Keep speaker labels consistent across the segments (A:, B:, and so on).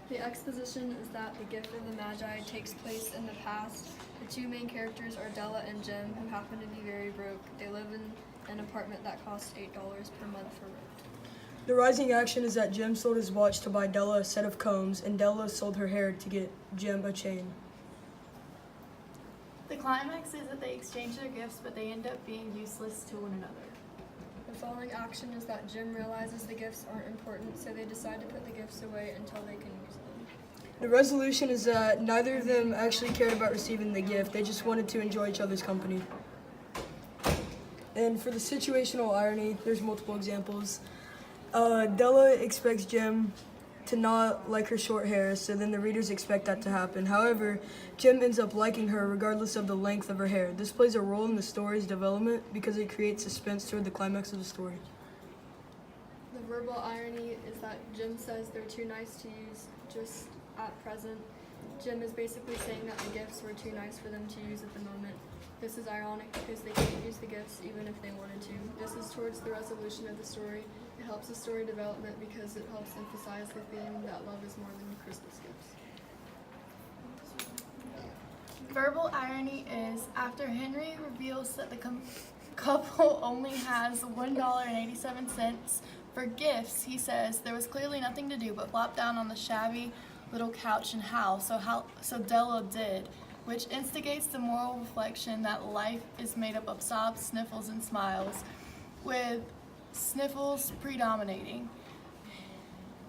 A: The exposition is that the gift of the Magi takes place in the past. The two main characters are Della and Jim, who happen to be very broke. They live in an apartment that costs $8 per month for rent.
B: The rising action is that Jim sold his watch to buy Della a set of combs, and Della sold her hair to get Jim a chain.
C: The climax is that they exchange their gifts, but they end up being useless to one another.
A: The falling action is that Jim realizes the gifts aren't important, so they decide to put the gifts away until they can use them.
B: The resolution is that neither of them actually cared about receiving the gift, they just wanted to enjoy each other's company. And for the situational irony, there's multiple examples. Della expects Jim to not like her short hair, so then the readers expect that to happen. However, Jim ends up liking her regardless of the length of her hair. This plays a role in the story's development because it creates suspense toward the climax of the story.
A: The verbal irony is that Jim says they're too nice to use just at present. Jim is basically saying that the gifts were too nice for them to use at the moment. This is ironic because they can't use the gifts even if they wanted to. This is towards the resolution of the story. It helps the story development because it helps emphasize the theme that love is more than Christmas gifts.
C: Verbal irony is after Henry reveals that the couple only has $1.87 for gifts, he says there was clearly nothing to do but flop down on the shabby little couch and howl, so Della did, which instigates the moral reflection that life is made up of sobs, sniffles, and smiles, with sniffles predominating.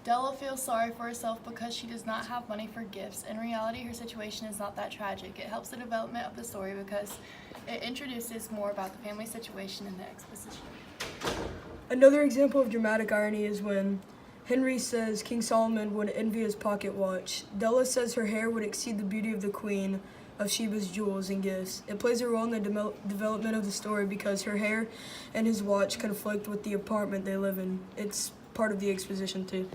C: Della feels sorry for herself because she does not have money for gifts. In reality, her situation is not that tragic. It helps the development of the story because it introduces more about the family situation in the exposition.
B: Another example of dramatic irony is when Henry says King Solomon would envy his pocket watch. Della says her hair would exceed the beauty of the Queen of Sheba's jewels and gifts. It plays a role in the development of the story because her hair and his watch conflict with the apartment they live in. It's part of the exposition too.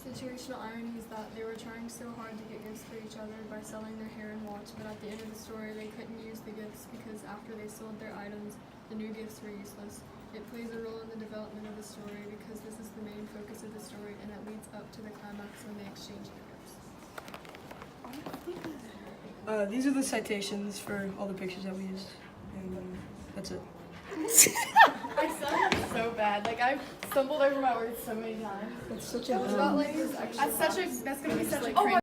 A: Situational irony is that they were trying so hard to get gifts for each other by selling their hair and watch, but at the end of the story they couldn't use the gifts because after they sold their items, the new gifts were useless. It plays a role in the development of the story because this is the main focus of the story and it leads up to the climax when they exchange their gifts.
B: These are the citations for all the pictures that we used, and that's it.
C: I sound so bad. Like I've stumbled over my words so many times.
B: It's such a
A: What about like this extra
C: That's gonna be such a